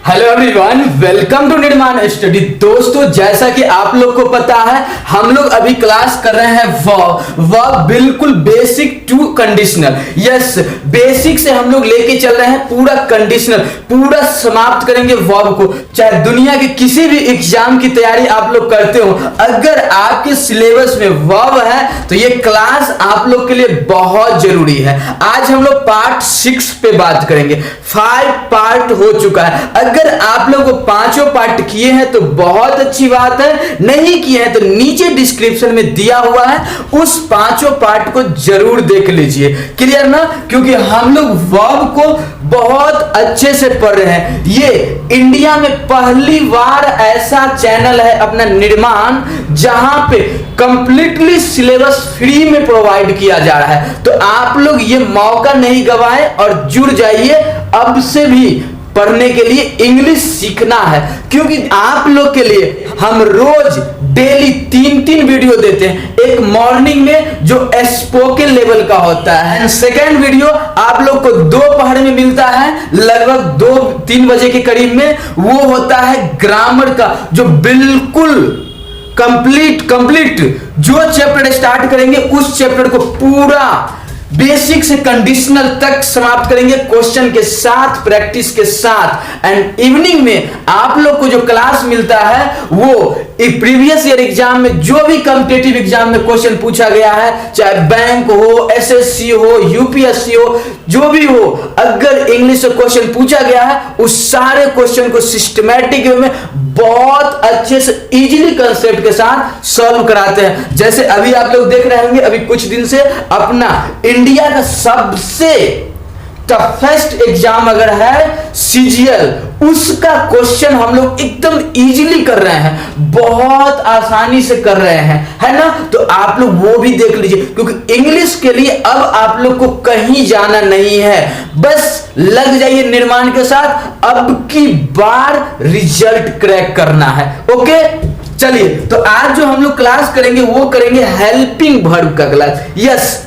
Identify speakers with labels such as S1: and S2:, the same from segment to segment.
S1: Hello everyone, welcome to निर्माण study. दोस्तों, जैसा कि आप लोग को पता है, हम लोग अभी क्लास कर रहे हैं वर्ब बिल्कुल basic to conditional. Yes, basic से हम लोग लेके चल रहे हैं पूरा कंडीशनल, पूरा समाप्त करेंगे वर्ब को। चाहे दुनिया के किसी भी एग्जाम की तैयारी आप लोग करते हो, अगर आपके सिलेबस में वर्ब है तो ये क्लास आप लोग के लिए बहुत जरूरी है। आज हम लोग पार्ट 6 पे बात करेंगे। 5 पार्ट हो चुका है। अगर आप लोग पांचों पार्ट किए हैं तो बहुत अच्छी बात है, नहीं किए हैं तो नीचे डिस्क्रिप्शन में दिया हुआ है, उस पांचों पार्ट को जरूर देख लीजिए। क्लियर ना? क्योंकि हम लोग वर्ब को बहुत अच्छे से पढ़ रहे हैं। ये इंडिया में पहली बार ऐसा चैनल है अपना निर्माण, जहां पे कंप्लीटली सिलेबस फ्री में प्रोवाइड किया जा रहा है। तो आप लोग ये मौका नहीं गवाएं और जुड़ जाइए। अब से भी पढ़ने के लिए इंग्लिश सीखना है, क्योंकि आप लोग के लिए हम रोज डेली 3 वीडियो देते हैं। एक मॉर्निंग में जो स्पोकन लेवल का होता है, सेकेंड वीडियो आप लोग को दोपहर में मिलता है लगभग 2-3 बजे के करीब में। वो होता है ग्रामर का, जो बिल्कुल कंप्लीट जो चैप्टर स्टार्ट करेंगे उस चैप्टर को पूरा बेसिक से कंडीशनल तक समाप्त करेंगे, क्वेश्चन के साथ, प्रैक्टिस के साथ। एंड इवनिंग में आप लोग को जो क्लास मिलता है वो प्रीवियस ईयर एग्जाम में जो भी कॉम्पिटिटिव एग्जाम में क्वेश्चन पूछा गया है, चाहे बैंक हो, एसएससी हो, यूपीएससी हो, जो भी हो, अगर इंग्लिश से क्वेश्चन पूछा गया है उस सारे क्वेश्चन को सिस्टमैटिक वे में बहुत अच्छे से इजीली कंसेप्ट के साथ सॉल्व कराते हैं। जैसे अभी आप लोग देख रहे होंगे, अभी कुछ दिन से अपना इंडिया का सबसे टफेस्ट एग्जाम अगर है सीजीएल, उसका क्वेश्चन हम लोग एकदम इजीली कर रहे हैं, बहुत आसानी से कर रहे हैं, है ना? तो आप लोग वो भी देख लीजिए, क्योंकि इंग्लिश के लिए अब आप लोग को कहीं जाना नहीं है, बस लग जाइए निर्माण के साथ। अब की बार रिजल्ट क्रैक करना है। ओके, चलिए, तो आज जो हम लोग क्लास करेंगे वो करेंगे हेल्पिंग वर्ब का क्लास। यस,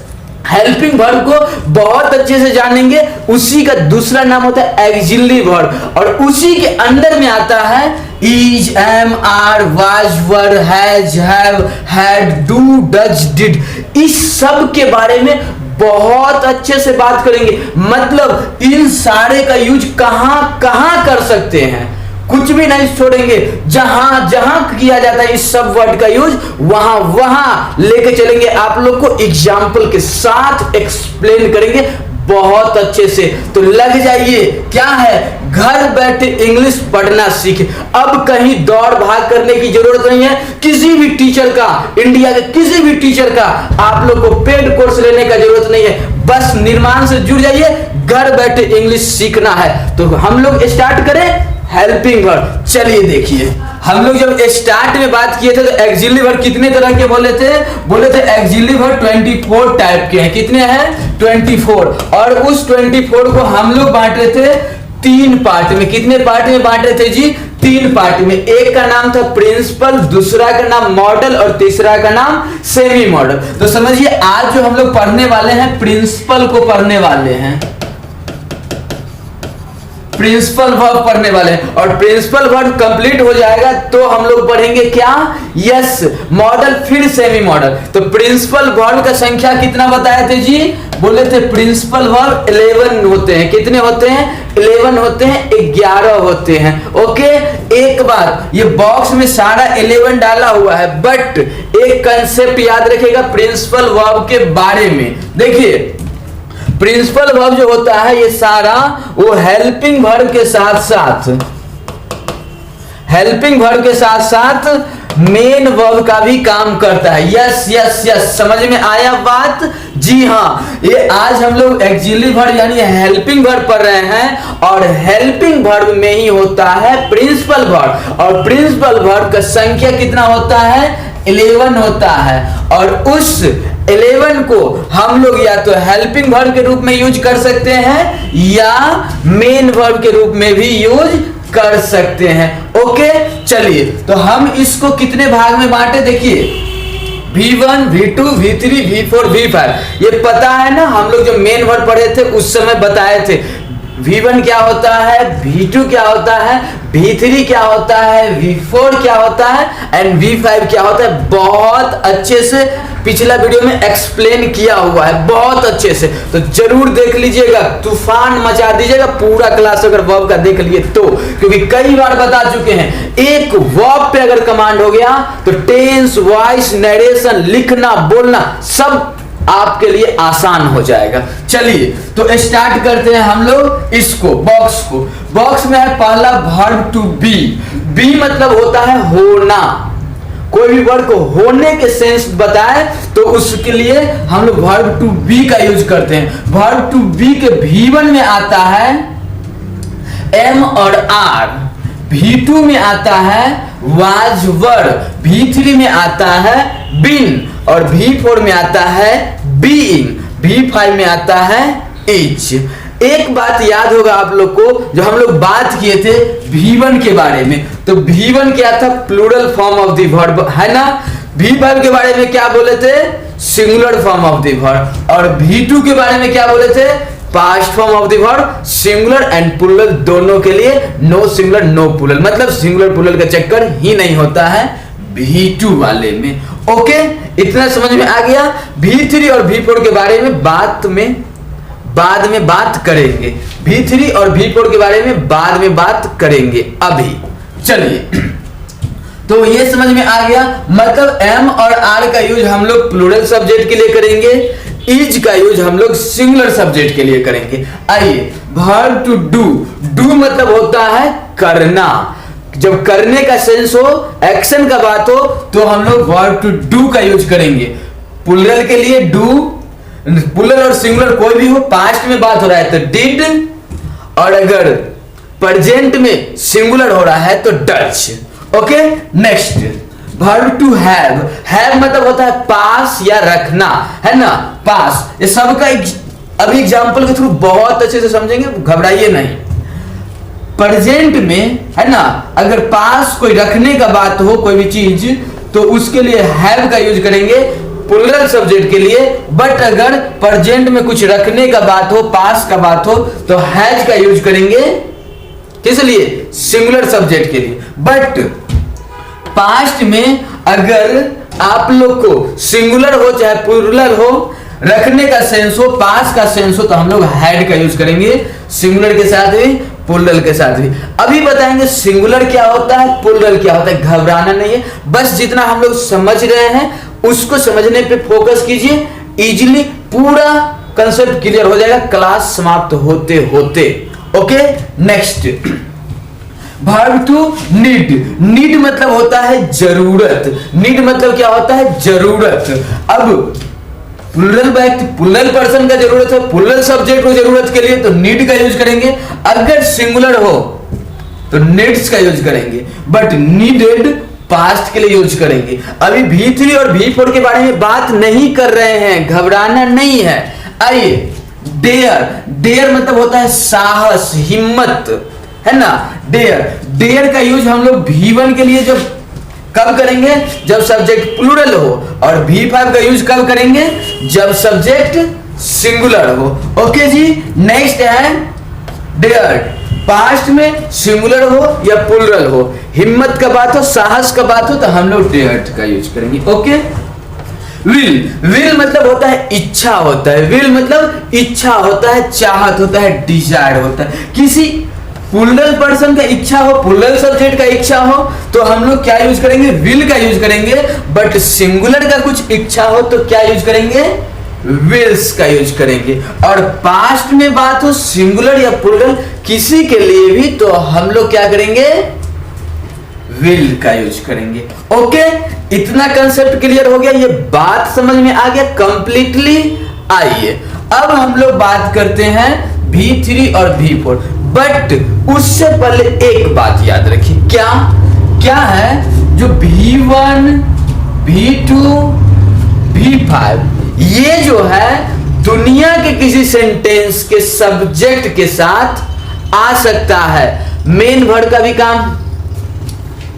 S1: हेल्पिंग वर्ब को बहुत अच्छे से जानेंगे। उसी का दूसरा नाम होता है ऑक्सिलरी वर्ब, और उसी के अंदर में आता है is, am, are, was, were, has, have, had, do, does, did. इस सब के बारे में बहुत अच्छे से बात करेंगे। मतलब इन सारे का यूज कहां कर सकते हैं, कुछ भी नहीं छोड़ेंगे। जहां जहां किया जाता है इस सब वर्ड का यूज, वहां लेके चलेंगे आप लोग को, एग्जाम्पल के साथ एक्सप्लेन करेंगे बहुत अच्छे से। तो लग जाइए, क्या है, घर बैठे इंग्लिश पढ़ना सीखे। अब कहीं दौड़ भाग करने की जरूरत नहीं है। किसी भी टीचर का, इंडिया के किसी भी टीचर का आप लोग को पेड कोर्स लेने का जरूरत नहीं है। बस निर्माण से जुड़ जाइए, घर बैठे इंग्लिश सीखना है। तो हम लोग स्टार्ट करें हेल्पिंग वर्ब। चलिए देखिए, हम लोग जब स्टार्ट में बात किए थे तो ऑक्सिलरी वर्ब कितने तरह के बोले थे ऑक्सिलरी वर्ब 24 टाइप के हैं। कितने हैं? 24। और उस 24 को हम लोग बांट रहे थे 3 पार्ट में। कितने पार्ट में बांट रहे थे जी? 3 पार्ट में। एक का नाम था प्रिंसिपल, दूसरा का नाम मॉडल और तीसरा का नाम सेमी मॉडल। तो समझिए, आज जो हम लोग पढ़ने वाले हैं प्रिंसिपल को पढ़ने वाले हैं, प्रिंसिपल वर्ब पढ़ने वाले हैं। और प्रिंसिपल वर्ब कंप्लीट हो जाएगा तो हम लोग पढ़ेंगे क्या? यस, मॉडल, फिर सेमी मॉडल। तो प्रिंसिपल वर्ब का संख्या कितना बताए थे जी? बोले थे प्रिंसिपल वर्ब 11 होते हैं। कितने होते हैं? 11 होते हैं, 11 होते हैं। ओके, एक बार ये बॉक्स में सारा 11 डाला हुआ है, बट एक कंसेप्ट याद रखिएगा प्रिंसिपल वर्ब के बारे में। देखिए, प्रिंसिपल वर्ब जो होता है ये सारा वो हेल्पिंग वर्ब के साथ मेन वर्ब का भी काम करता है। यस यस यस, समझ में आया बात? जी हाँ, ये आज हम लोग ऑक्सिलरी वर्ब यानी हेल्पिंग वर्ब पढ़ रहे हैं, और हेल्पिंग वर्ब में ही होता है प्रिंसिपल वर्ब। और प्रिंसिपल वर्ब का संख्या कितना होता है? 11 होता है। और उस 11 को हम लोग या तो हेल्पिंग वर्ब के रूप में यूज कर सकते हैं या मेन वर्ब के रूप में भी यूज कर सकते हैं। ओके, चलिए, तो हम इसको कितने भाग में बांटे? देखिए, V1, V2, V3, V4, V5। ये पता है ना, हम लोग जो मेन वर्ड पढ़े थे उस समय बताए थे V1 क्या होता है, V2 क्या होता है, V3 क्या होता है, V4 क्या होता है एंड V5 क्या होता है, बहुत अच्छे से पिछला वीडियो में एक्सप्लेन किया हुआ है, बहुत अच्छे से। तो जरूर देख लीजिएगा, तूफान मचा दीजिएगा पूरा क्लास अगर वर्ब का देख लिए तो, क्योंकि कई बार बता चुके हैं एक वर्ब पे अगर कमांड हो गया तो टेंस, वॉइस, नरेशन, लिखना, बोलना सब आपके लिए आसान हो जाएगा। चलिए तो स्टार्ट करते हैं हम लोग इसको, बॉक्स को। बॉक्स में है पहला वर्ब टू बी। बी मतलब होता है होना, कोई भी वर्ड को होने के सेंस बताए तो उसके लिए हम लोग वर्ब टू बी का यूज करते हैं। वर्ब टू बी के V1 में आता है एम और आर, V2 में आता है वाज वर, V3 में आता है बिन और V4 में आता है बीइंग, V5 में आता है इज। एक बात याद होगा आप लोग को, जो हम लोग बात किए थे V1 के बारे में, तो V1 क्या था, plural form of the verb है ना। V5 के बारे में क्या बोले थे, singular form of the verb, और V2 के बारे में क्या बोले थे, past form of the verb, singular and plural दोनों के लिए, नो सिंगुलर नो प्लूरल, मतलब सिंगुलर प्लूरल का चक्कर ही नहीं होता है V2 वाले में। ओके, इतना समझ में आ गया। V3 और V4 के बारे में बाद में बात करेंगे, V3 और V4 के बारे में बाद में बात करेंगे अभी। चलिए तो ये समझ में आ गया, मतलब M और R का यूज हम लोग प्लूरल सब्जेक्ट के लिए करेंगे, इज का यूज हम लोग सिंगुलर सब्जेक्ट के लिए करेंगे। आइए वर्ब टू डू। डू मतलब होता है करना, जब करने का सेंस हो, एक्शन का बात हो तो हम लोग वर्ब टू डू का यूज करेंगे। प्लूरल के लिए डू, प्लूरल और सिंगुलर कोई भी हो, पास्ट में बात हो रहा है तो डिड, और अगर प्रेजेंट में सिंगुलर हो रहा है तो डच। Okay, next verb to have. Have मतलब होता है पास या रखना, है ना, पास। ये सबका अभी एग्जांपल के थ्रू बहुत अच्छे से समझेंगे, घबराइए नहीं। प्रेजेंट में है ना, अगर पास कोई रखने का बात हो कोई भी चीज तो उसके लिए हैव का यूज करेंगे प्लूरल सब्जेक्ट के लिए, बट अगर प्रेजेंट में कुछ रखने का बात हो, पास का बात हो तो हैज का यूज करेंगे, किस लिए, सिंगुलर सब्जेक्ट के लिए। बट पास्ट में अगर आप लोग को सिंगुलर हो चाहे प्लूरल हो, रखने का सेंस हो, पास का सेंस हो, तो हम लोग हैड का यूज करेंगे, सिंगुलर के साथ भी प्लूरल के साथ भी। अभी बताएंगे सिंगुलर क्या होता है, प्लूरल क्या होता है, घबराना नहीं है, बस जितना हम लोग समझ रहे हैं उसको समझने पे फोकस कीजिए, इजीली पूरा कंसेप्ट क्लियर हो जाएगा क्लास समाप्त होते होते। Okay, next verb to need. Need मतलब होता है जरूरत, नीड मतलब क्या होता है, जरूरत। अब प्लूरल व्यक्ति, प्लूरल पर्सन का जरूरत है, प्लूरल सब्जेक्ट को जरूरत के लिए तो नीड का यूज करेंगे, अगर सिंगुलर हो तो नीड्स का यूज करेंगे, बट नीडेड पास्ट के लिए यूज करेंगे। अभी V3 और V4 के बारे में बात नहीं कर रहे हैं, घबराना नहीं है। आइए डेयर। डेयर मतलब होता है साहस, हिम्मत, है ना, डेयर। डेयर का यूज हम लोग V1 के लिए जब कब करेंगे, जब सब्जेक्ट प्लूरल हो, और V5 का यूज कब करेंगे, जब सब्जेक्ट सिंगुलर हो। ओके जी, नेक्स्ट है डेयर। पास्ट में सिंगुलर हो या प्लूरल हो, हिम्मत का बात हो, साहस का बात हो तो हम लोग डेयर का यूज करेंगे। Okay, will. विल मतलब होता है इच्छा होता है, विल मतलब इच्छा होता है, चाहत होता है, डिजायर होता है। किसी प्लूरल पर्सन का इच्छा हो, प्लूरल सब्जेक्ट का इच्छा हो तो हम लोग क्या यूज करेंगे, विल का यूज करेंगे, बट सिंगुलर का कुछ इच्छा हो तो क्या यूज करेंगे, विल्स का यूज करेंगे। और पास्ट में बात हो सिंगुलर या प्लूरल किसी के लिए भी तो हम लोग क्या करेंगे, विल का यूज करेंगे। ओके, इतना कंसेप्ट क्लियर हो गया, ये बात समझ में आ गया कंप्लीटली। आइए अब हम लोग बात करते हैं V3 और V4, बट उससे पहले एक बात याद रखिए, क्या है, जो V1, V2, V5 ये जो है दुनिया के किसी सेंटेंस के सब्जेक्ट के साथ आ सकता है। मेन वर्ड का भी काम,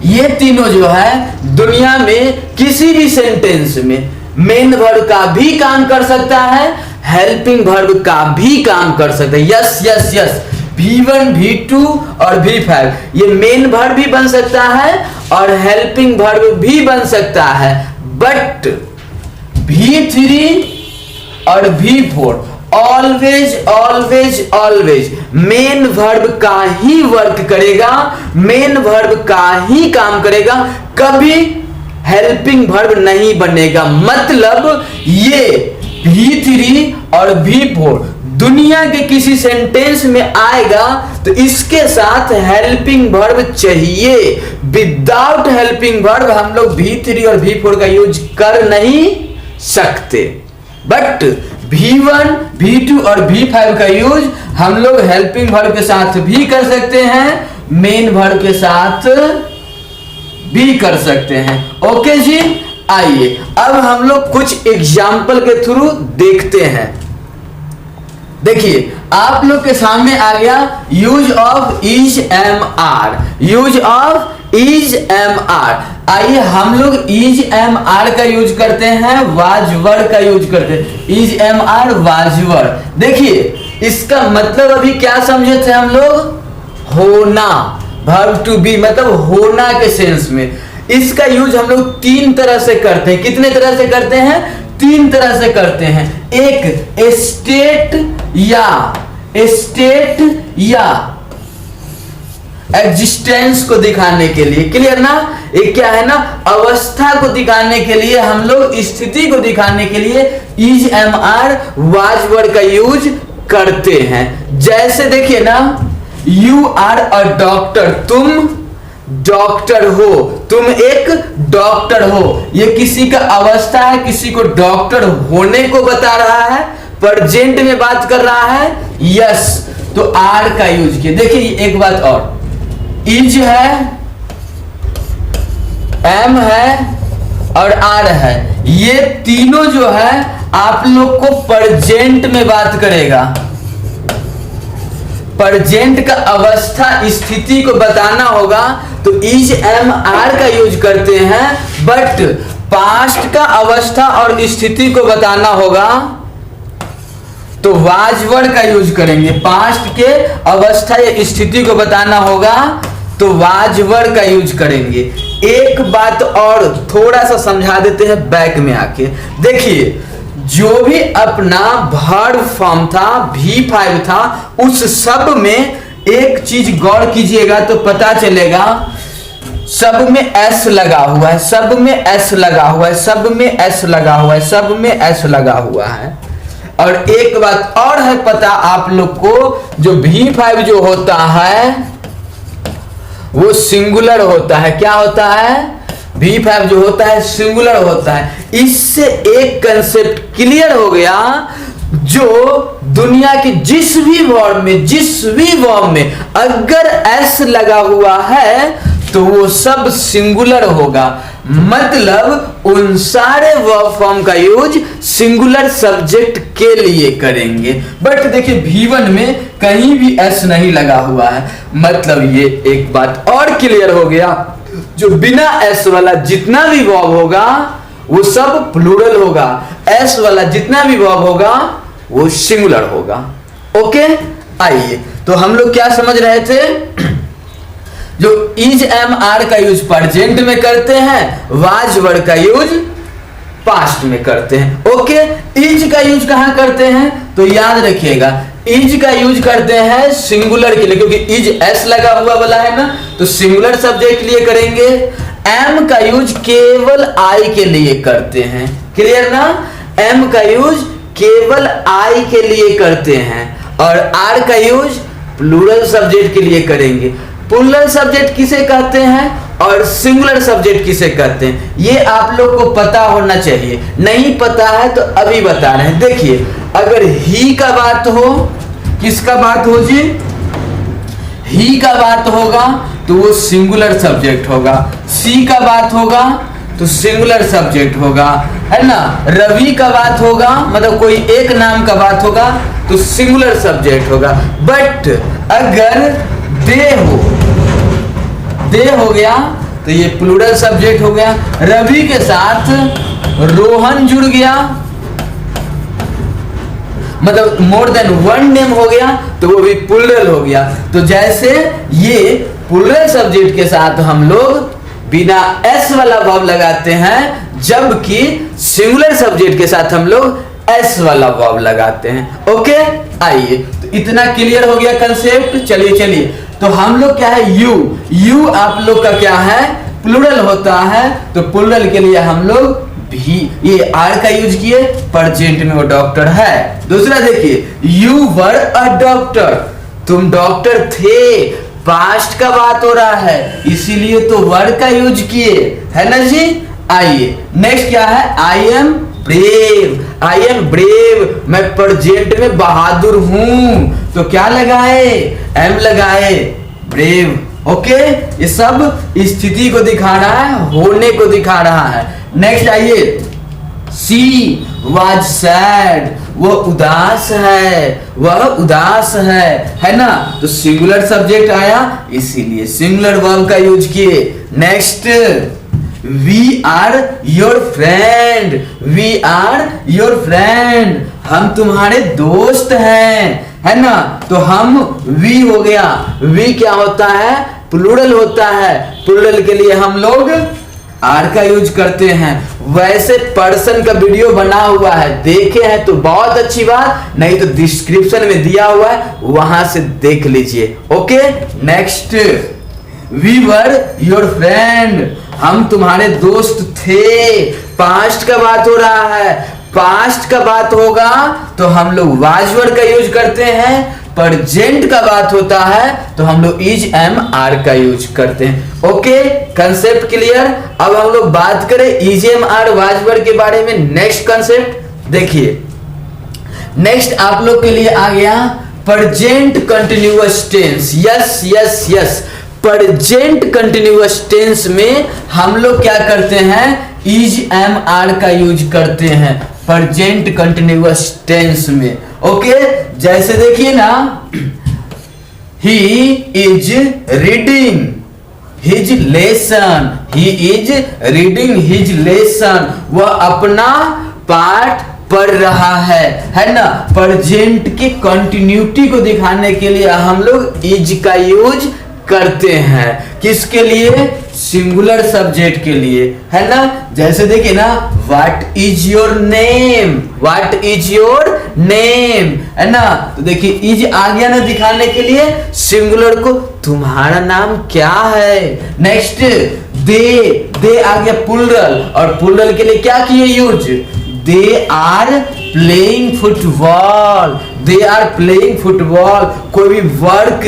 S1: ये तीनों जो है दुनिया में किसी भी सेंटेंस में मेन वर्ड का भी काम कर सकता है, हेल्पिंग वर्ब का भी काम कर सकते हैं। Yes yes yes, V1 V2 और V5। ये मेन वर्ब भी बन सकता है और हेल्पिंग वर्ब भी बन सकता है, बट V3 और V4 always always always main verb का ही वर्क करेगा, मेन वर्ब का ही काम करेगा, कभी हेल्पिंग वर्ब नहीं बनेगा। मतलब ये V3 और V4 दुनिया के किसी सेंटेंस में आएगा तो इसके साथ हेल्पिंग वर्ब चाहिए। विदाउट हेल्पिंग वर्ब हम लोग V3 और V4 का यूज कर नहीं सकते, बट V1 V2 और V5 का यूज हम लोग हेल्पिंग वर्ब के साथ भी कर सकते हैं, मेन वर्ब के साथ भी कर सकते हैं। ओके जी, आइए अब हम लोग कुछ एग्जाम्पल के थ्रू देखते हैं। देखिए आप लोग के सामने आ गया use of is am are, use of is am are. आइए हम लोग इज एम आर का यूज करते हैं, वाज वर का यूज करते हैं। Is am are was were, देखिए इसका मतलब अभी क्या समझे थे हम लोग, होना, वर्ब टू बी मतलब होना के सेंस में। इसका यूज हम लोग तीन तरह से करते हैं। कितने तरह से करते हैं? तीन तरह से करते हैं। एक स्टेट या एग्जिस्टेंस को दिखाने के लिए, क्लियर ना, एक क्या है ना, अवस्था को दिखाने के लिए, हम लोग स्थिति को दिखाने के लिए is am are was were का यूज करते हैं। जैसे देखिए ना, यू आर अ डॉक्टर, तुम डॉक्टर हो, तुम एक डॉक्टर हो। ये किसी का अवस्था है, किसी को डॉक्टर होने को बता रहा है, प्रेजेंट में बात कर रहा है, यस, तो आर का यूज किया। देखिए एक बात और, इज है, एम है और आर है, ये तीनों जो है आप लोग को प्रेजेंट में बात करेगा। प्रेजेंट का अवस्था स्थिति को बताना होगा तो इज एम आर का यूज करते हैं, बट पास्ट का अवस्था और स्थिति को बताना होगा तो वाज वर्ड का यूज करेंगे। पास्ट के अवस्था या स्थिति को बताना होगा तो वाज वर्ड का यूज करेंगे। एक बात और थोड़ा सा समझा देते हैं बैक में आके। देखिए जो भी अपना वर्ब फॉर्म था, V5 था, उस सब में एक चीज गौर कीजिएगा तो पता चलेगा, सब में एस लगा हुआ है, सब में एस लगा हुआ है, सब में एस लगा हुआ है, सब में एस लगा हुआ है। और एक बात और है पता आप लोग को, जो V5 जो होता है वो सिंगुलर होता है। क्या होता है? V5 जो होता है सिंगुलर होता है। इससे एक कंसेप्ट क्लियर हो गया, जो दुनिया के जिस भी वर्ब में अगर एस लगा हुआ है तो वो सब सिंगुलर होगा। मतलब उन सारे वर्ब फॉर्म का यूज सिंगुलर सब्जेक्ट के लिए करेंगे। बट देखिए V1 में कहीं भी एस नहीं लगा हुआ है, मतलब ये एक बात और क्लियर हो गया, जो बिना एस वाला जितना भी वर्ब होगा वो सब प्लूरल होगा, एस वाला जितना भी वर्ब होगा वो सिंगुलर होगा। ओके, आइए तो हम लोग क्या समझ रहे थे, जो इज एम आर का यूज प्रेजेंट में करते हैं, वाज वर्ड का यूज पास्ट में करते हैं। ओके, इज का यूज कहां करते हैं तो याद रखिएगा, इज का यूज करते हैं सिंगुलर के लिए, क्योंकि इज एस लगा हुआ वाला है ना, तो सिंगुलर सब्जेक्ट के लिए करेंगे। एम का यूज केवल आई के लिए करते हैं, क्लियर ना, एम का यूज केवल आई के लिए करते हैं। और आर का यूज प्लूरल सब्जेक्ट के लिए करेंगे। प्लूरल सब्जेक्ट किसे कहते हैं और सिंगुलर सब्जेक्ट किसे कहते हैं, ये आप लोग को पता होना चाहिए। नहीं पता है तो अभी बता रहे हैं। देखिए अगर ही का बात हो, किसका बात हो जी, ही का बात होगा तो वो सिंगुलर सब्जेक्ट होगा। सी का बात होगा तो सिंगुलर सब्जेक्ट होगा, है ना। रवि का बात होगा, मतलब कोई एक नाम का बात होगा तो सिंगुलर सब्जेक्ट होगा। बट अगर दे हो गया तो ये प्लूरल सब्जेक्ट हो गया। रवि के साथ रोहन जुड़ गया मतलब मोर देन वन नेम हो गया तो वो भी प्लूरल हो गया। तो जैसे ये प्लूरल सब्जेक्ट के साथ हम लोग बिना एस वाला वर्ब लगाते हैं, जबकि सिंगुलर सब्जेक्ट के साथ हम लोग एस वाला वर्ब लगाते हैं। ओके, आइए, तो इतना क्लियर हो गया कंसेप्ट। चलिए तो हम लोग क्या है, यू आप लोग का क्या है, प्लूरल होता है। तो प्लूरल के लिए हम लोग भी ये आर का यूज किए, प्रेजेंट में वो डॉक्टर है। दूसरा देखिए, यू वर अ डॉक्टर, तुम डॉक्टर थे, पास्ट का बात हो रहा है, इसीलिए तो वर का यूज किए, है ना जी। आइए नेक्स्ट क्या है, आई एम ब्रेव, मैं प्रेजेंट में बहादुर हूं, तो क्या लगाए, एम लगाए, ब्रेव। ओके, ये सब स्थिति को दिखा रहा है, होने को दिखा रहा है। नेक्स्ट आइए, सी वाज सैड, वो उदास है ना। तो सिंगुलर सब्जेक्ट आया, इसीलिए सिंगुलर वर्ब का यूज किए। Next, we are your friend, हम तुम्हारे दोस्त हैं, है ना। तो हम वी हो गया, वी क्या होता है, प्लूरल होता है। प्लूरल के लिए हम लोग आर का यूज करते हैं। वैसे पर्सन का वीडियो बना हुआ है, देखे हैं तो बहुत अच्छी बात, नहीं तो डिस्क्रिप्शन में दिया हुआ है, वहां से देख लीजिए। Okay, next, we were your friend, हम तुम्हारे दोस्त थे, पास्ट का बात हो रहा है। पास्ट का बात होगा तो हम लोग वाज वर्ड का यूज करते हैं, प्रेजेंट का बात होता है तो हम लोग इज एम आर का यूज करते हैं। Okay, concept clear. अब हम लोग बात करें is am are was word के बारे में। नेक्स्ट कंसेप्ट देखिए, नेक्स्ट आप लोग के लिए आ गया present continuous tense. Yes, present continuous tense में हम लोग क्या करते हैं, इज एम आर का यूज करते हैं प्रेजेंट कंटिन्यूअस टेंस में। ओके, जैसे देखिए ना, he is reading his lesson, वह अपना पाठ पढ़ रहा है ना। प्रेजेंट की कंटिन्यूटी को दिखाने के लिए हम लोग इज का यूज करते हैं, किसके लिए, सिंगुलर सब्जेक्ट के लिए, है ना। जैसे देखिए ना, व्हाट इज योर नेम, है ना। तो देखिए इज आ गया ना दिखाने के लिए सिंगुलर को, तुम्हारा नाम क्या है। नेक्स्ट, दे आ गया प्लूरल, और प्लूरल के लिए क्या किए use, they are playing football. कोई भी वर्क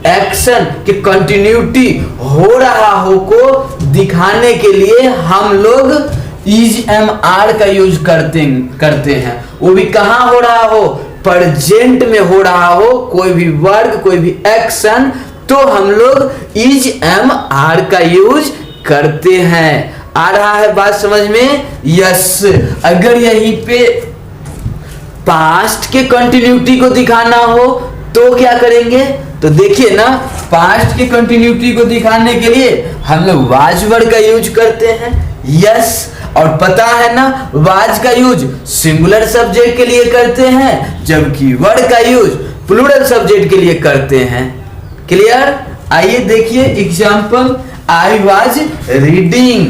S1: एक्शन की कंटिन्यूटी हो रहा हो को दिखाने के लिए हम लोग इज एम आर का यूज करते हैं। वो भी कहां हो रहा हो, प्रेजेंट में हो रहा हो, कोई भी वर्क, कोई भी एक्शन, तो हम लोग इज एम आर का यूज करते हैं। आ रहा है बात समझ में। यस, अगर यहीं पे पास्ट के कंटिन्यूटी को दिखाना हो तो क्या करेंगे, तो देखिए ना, पास्ट की कंटिन्यूटी को दिखाने के लिए हम लोग वाज वर्ड का यूज करते हैं। यस, और पता है ना, वाज का यूज सिंगुलर सब्जेक्ट के लिए करते हैं, जबकि वर्ड का यूज प्लूरल सब्जेक्ट के लिए करते हैं। क्लियर। आइए देखिए एग्जांपल, आई वाज रीडिंग,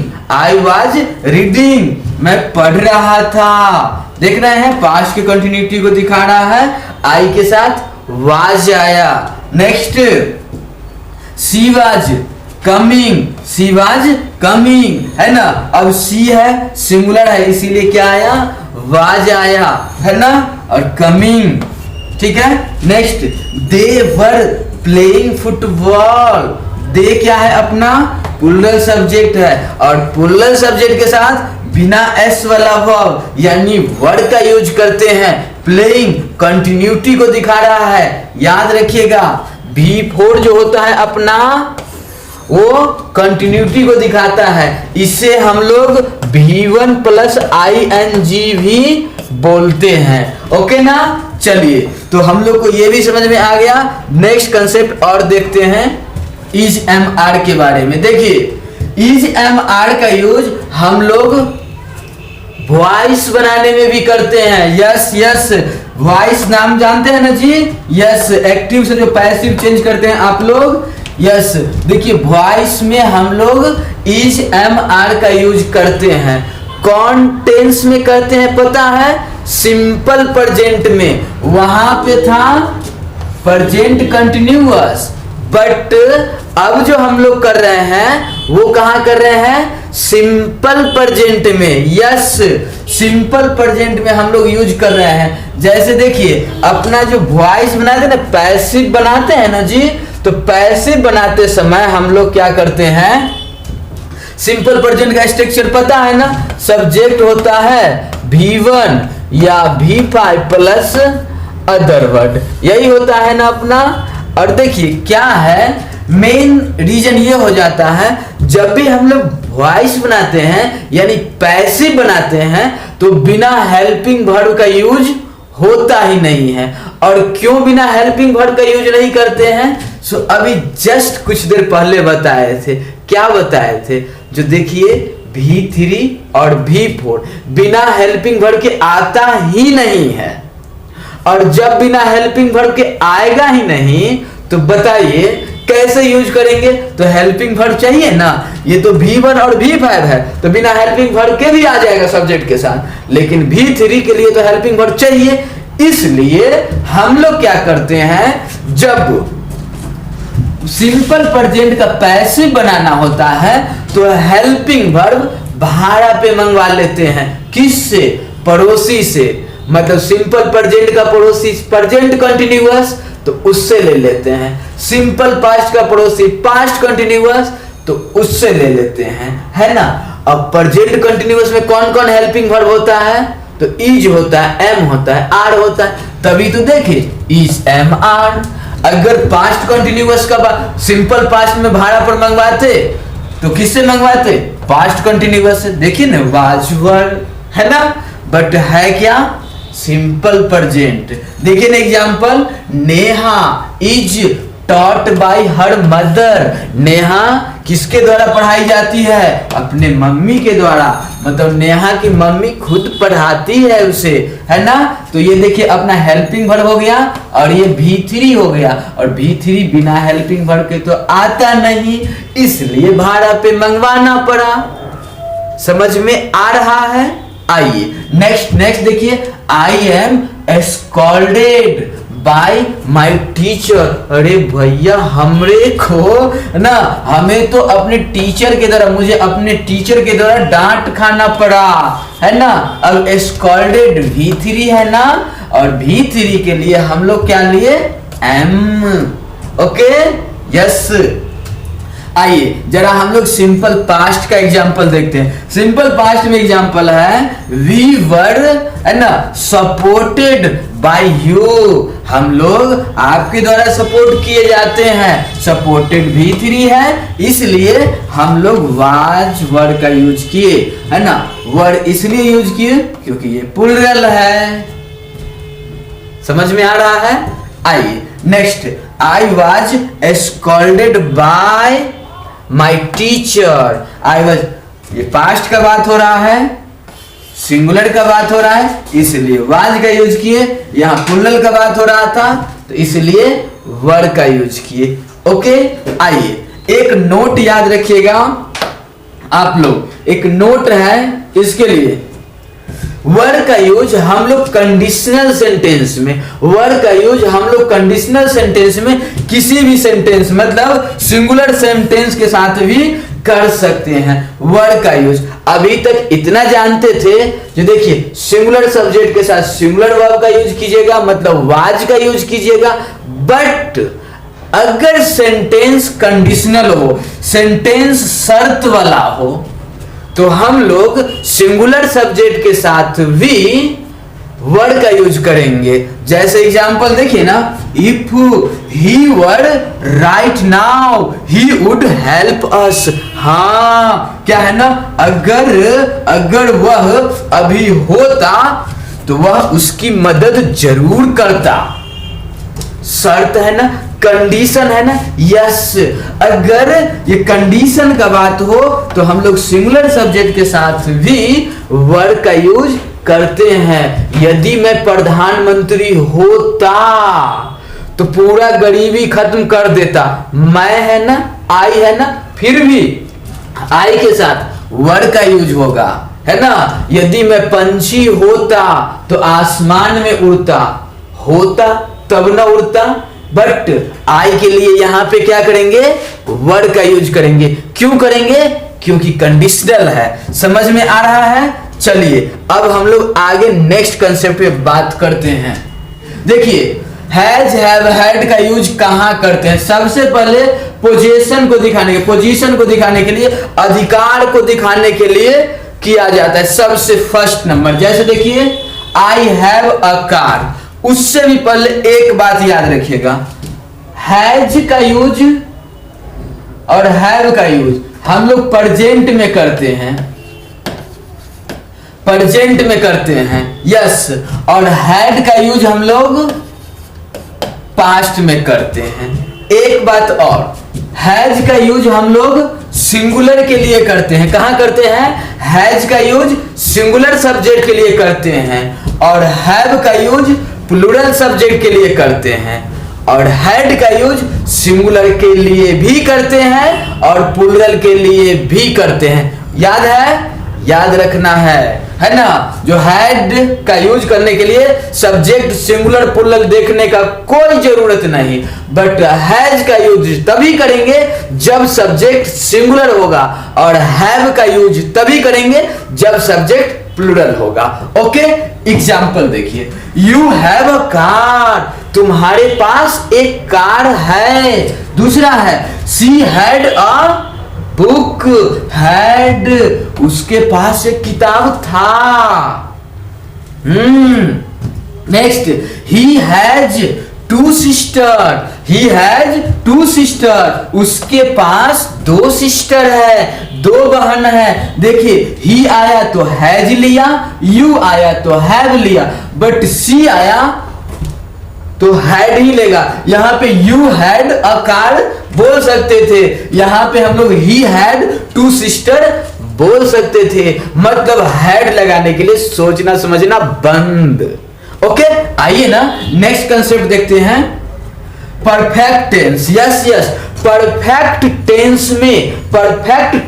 S1: मैं पढ़ रहा था। देख रहे हैं, पास्ट की कंटिन्यूटी को दिखा रहा है, आई के साथ वाज आया। नेक्स्ट, सी वाज कमिंग, है ना। अब सी है, सिंगुलर है, इसीलिए क्या आया, वाज आया, है ना, और कमिंग, ठीक है। Next, they were playing football, they क्या है अपना, प्लूरल सब्जेक्ट है, और प्लूरल सब्जेक्ट के साथ बिना एस वाला वर्ब यानी वर्ड का यूज करते हैं। प्लेइंग कंटिन्यूटी को दिखा रहा है, याद रखिएगा। V4 जो होता है अपना, वो कंटिन्यूटी को दिखाता है, इससे हम लोग V1 प्लस ING भी बोलते हैं। ओके ना। चलिए, तो हम लोग को ये भी समझ में आ गया। नेक्स्ट कंसेप्ट और देखते हैं इज एम आर के बारे में। देखिए, इज एम आर का यूज हम लोग वॉइस बनाने में भी करते हैं। यस, वॉइस नाम जानते हैं ना जी? यस, एक्टिव से जो पैसिव चेंज करते हैं आप लोग। यस, देखिए वॉइस में हम लोग इज एम आर का यूज करते हैं। कौन टेंस में करते हैं पता है? सिंपल प्रेजेंट में। वहां पे था प्रेजेंट कंटिन्यूअस, बट अब जो हम लोग कर रहे हैं वो कहां कर रहे हैं? सिंपल प्रेजेंट में। यस, सिंपल प्रेजेंट में हम लोग यूज कर रहे हैं। जैसे देखिए अपना जो वॉइस बनाते हैं ना, पैसिव बनाते हैं ना जी, तो पैसिव बनाते समय हम लोग क्या करते हैं? सिंपल प्रेजेंट का स्ट्रक्चर पता है ना? सब्जेक्ट होता है V1 या V5 प्लस अदर वर्ड, यही होता है ना अपना। और देखिए क्या है, मेन रीजन ये हो जाता है जब भी हम लोग वॉइस बनाते हैं यानी पैसिव बनाते हैं तो बिना हेल्पिंग वर्ब का यूज होता ही नहीं है। और क्यों बिना हेल्पिंग वर्ब का यूज नहीं करते हैं? सो अभी जस्ट कुछ देर पहले बताए थे। क्या बताए थे? जो देखिए V3 और V4 बिना हेल्पिंग वर्ब के आता ही नहीं है। और जब बिना हेल्पिंग वर्ब के आएगा ही नहीं तो बताइए कैसे यूज करेंगे? तो हेल्पिंग वर्ब चाहिए ना। ये तो V1 और V5 है तो बिना हेल्पिंग वर्ब के भी आ जाएगा सब्जेक्ट के साथ, लेकिन V3 के लिए तो हेल्पिंग वर्ब चाहिए। इसलिए हम लोग क्या करते हैं, जब सिंपल प्रेजेंट का पैसिव बनाना होता है तो हेल्पिंग वर्ब भाड़ा पे मंगवा लेते हैं। किससे? पड़ोसी से। मतलब सिंपल प्रेजेंट का पड़ोसी प्रेजेंट कंटिन्यूअस, तो उससे ले लेते हैं। सिंपल पास्ट का पड़ोसी पास्ट कंटिन्यूअस, तो उससे ले लेते हैं, है ना। अब प्रेजेंट कंटिन्यूअस में कौन कौन हेल्पिंग वर्ब होता है? तो इज होता है, एम होता है, आर होता है। तभी तो देखिए इज एम आर। अगर पास्ट कंटिन्यूअस का सिंपल पास्ट में भाड़ा पर मंगवाते तो किससे मंगवाते? पास्ट कंटिन्यूअस से। देखिए ना वाज वर, है ना। बट है क्या? Simple present. देखिए ना example, Neha is taught by her mother. Neha किसके द्वारा पढ़ाई जाती है? अपने मम्मी के द्वारा। मतलब नेहा की मम्मी खुद पढ़ाती है उसे, है ना। तो ये देखिए अपना हेल्पिंग वर्ब हो गया और ये V3 हो गया। और V3 बिना हेल्पिंग वर्ब के तो आता नहीं, इसलिए भाड़ा पे मंगवाना पड़ा। समझ में आ रहा है? आइए नेक्स्ट देखिए, I am scolded by my teacher. अरे भैया हमरे को ना, हमें तो अपने टीचर के द्वारा, मुझे अपने टीचर के द्वारा डांट खाना पड़ा, है ना। अब स्कॉल्डेड V3 है ना, और V3 के लिए हम लोग क्या लिए? एम। Okay, yes. आइए जरा हम लोग सिंपल पास्ट का एग्जांपल देखते हैं। सिंपल पास्ट में एग्जांपल है वी वर, है ना, सपोर्टेड बाय यू। हम लोग आपके द्वारा सपोर्ट किए जाते हैं। सपोर्टेड V3 है, इसलिए हम लोग वाज वर का यूज किए, है ना। वर इसलिए यूज किए क्योंकि ये प्लूरल है। समझ में आ रहा है? आइए next, I was scolded bye my teacher. I was, ये पास्ट का बात हो रहा है, सिंगुलर का बात हो रहा है, इसलिए वाज का यूज किए। यहां प्लूरल का बात हो रहा था तो इसलिए वर का यूज किए। ओके, आइए एक नोट याद रखिएगा आप लोग। एक नोट है इसके लिए, वर का यूज हम लोग कंडीशनल सेंटेंस में, वर का यूज हम लोग कंडीशनल सेंटेंस में किसी भी सेंटेंस, मतलब सिंगुलर सेंटेंस के साथ भी कर सकते हैं वर का यूज। अभी तक इतना जानते थे, जो देखिए सिंगुलर सब्जेक्ट के साथ सिंगुलर वर्ब का यूज कीजिएगा, मतलब वाज का यूज कीजिएगा। बट अगर सेंटेंस कंडीशनल हो, सेंटेंस शर्त वाला हो, तो हम लोग सिंगुलर सब्जेक्ट के साथ भी वर्ड का यूज करेंगे। जैसे एग्जांपल देखिए ना, if he were right now he would help us. हाँ क्या है ना, अगर वह अभी होता तो वह उसकी मदद जरूर करता। शर्त है ना, कंडीशन है ना। यस, अगर ये कंडीशन का बात हो तो हम लोग सिंगुलर सब्जेक्ट के साथ भी वर्ड का यूज करते हैं। यदि मैं प्रधानमंत्री होता तो पूरा गरीबी खत्म कर देता। मैं है ना, आई है ना, फिर भी आई के साथ वर्ड का यूज होगा, है ना। यदि मैं पंछी होता तो आसमान में उड़ता, होता तब ना उड़ता, बट आई के लिए यहां पे क्या करेंगे, वर्ड का यूज करेंगे। क्यों करेंगे, क्योंकि कंडीशनल है। समझ में आ रहा है। चलिए अब हम लोग आगे नेक्स्ट कंसेप्ट पे बात करते हैं। देखिए हैज हैव हैड का यूज कहां करते हैं। सबसे पहले पोजीशन को दिखाने के लिए, अधिकार को दिखाने के लिए किया जाता है। सबसे फर्स्ट नंबर, जैसे देखिए आई हैव अ कार, उससे भी पहले एक बात याद रखिएगा, हैज का यूज और हैव का यूज हम लोग प्रेजेंट में करते हैं, यस। और हैड का यूज हम लोग पास्ट में करते हैं। एक बात और, हैज का यूज हम लोग सिंगुलर के लिए करते हैं। कहां करते हैं, हैज का यूज सिंगुलर सब्जेक्ट के लिए करते हैं, और हैव का यूज प्लूरल सब्जेक्ट के लिए करते हैं, और हैड का यूज सिंगुलर के लिए भी करते हैं और प्लूरल के लिए भी करते हैं। याद है, याद रखना है ना। जो हैड का यूज करने के लिए सब्जेक्ट सिंगुलर प्लूरल देखने का कोई जरूरत नहीं, बट हैज का यूज तभी करेंगे जब सब्जेक्ट सिंगुलर होगा, और हैव का यूज तभी करेंगे जब सब्जेक्ट प्लूरल होगा। ओके, एग्जाम्पल देखिए, यू हैव अ कार, तुम्हारे पास एक कार है। दूसरा है she had a book, had उसके पास एक किताब था। Next, he has two sister, उसके पास दो सिस्टर है, दो बहन है। देखिए ही आया तो हैज लिया, यू आया तो हैव लिया, बट सी आया तो हैड ही लेगा। यहां पे यू हैड अ कार बोल सकते थे, यहां पे हम लोग ही हैड टू सिस्टर बोल सकते थे। मतलब हैड लगाने के लिए सोचना समझना बंद। ओके, आइए ना नेक्स्ट कंसेप्ट देखते हैं, perfect tense. Yes, perfect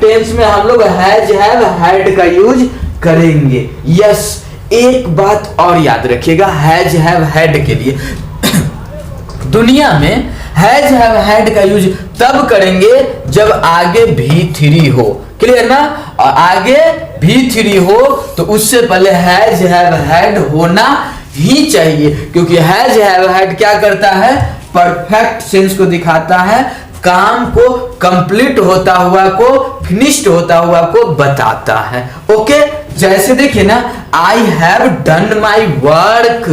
S1: tense में हम लोग हैज हैव हैड का यूज करेंगे। यस, एक बात और याद रखिएगा हैज हैव हैड के लिए, दुनिया में हैज हैव हैड का यूज तब करेंगे जब आगे भी3 हो। क्लियर ना, और आगे भी3 हो तो उससे पहले हैज हैव हैड होना ही चाहिए, क्योंकि हैज हैव हैड क्या करता है, परफेक्ट सेंस को दिखाता है, काम को कंप्लीट होता हुआ को, फिनिश्ड होता हुआ को बताता है। ओके, जैसे देखिए ना, I have done my work,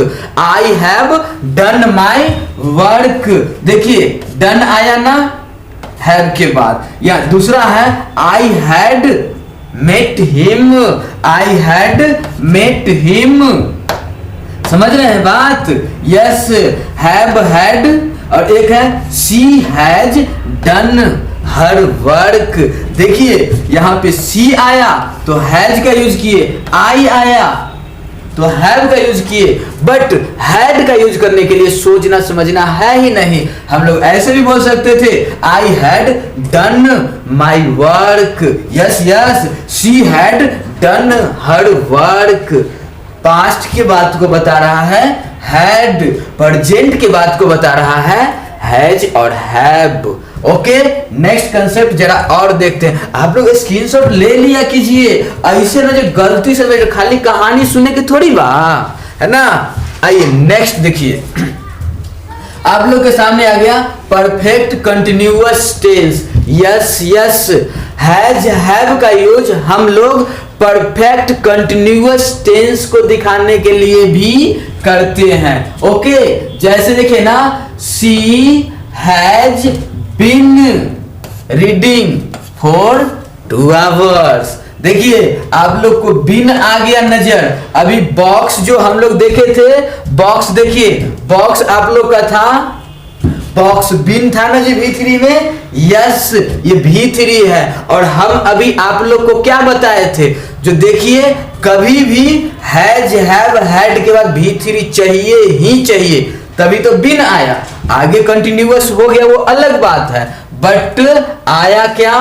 S1: देखिए डन आया ना हैव के बाद। या दूसरा है आई हैड मेट हिम, समझ रहे हैं बात। यस, हैव हैड, और एक है she has done her work. देखिए यहां पे सी आया तो हैज का यूज किए, आई आया तो हैव का यूज किए, बट हैड का यूज करने के लिए सोचना समझना है ही नहीं। हम लोग ऐसे भी बोल सकते थे, I had done my work. Yes, she had done her work. Past के बात को बता रहा है हैड, प्रेजेंट के बात को बता रहा है हैज और हैव। ओके, नेक्स्ट कंसेप्ट जरा और देखते हैं। आप लोग स्क्रीनशॉट ले लिया कीजिए, ऐसे ना जो गलती से खाली कहानी सुने की थोड़ी बा, है ना। आइए नेक्स्ट देखिए, आप लोग के सामने आ गया perfect continuous tense. Yes, has have का यूज हम लोग परफेक्ट कंटिन्यूअस टेंस को दिखाने के लिए भी करते हैं। ओके, जैसे देखिए ना, she has been reading for 2 hours। देखिए आप लोग को बिन आ गया नजर। अभी बॉक्स जो हम लोग देखे थे, बॉक्स देखिए, बॉक्स आप लोग का था बॉक्स बिन था ना जी V3 में, यस ये V3 है। और हम अभी आप लोग को क्या बताए थे, जो देखिए कभी भी हैज हैव हैड के बाद V3 चाहिए ही चाहिए, तभी तो बिन आया। आगे कंटिन्यूअस हो गया वो अलग बात है, बट आया क्या,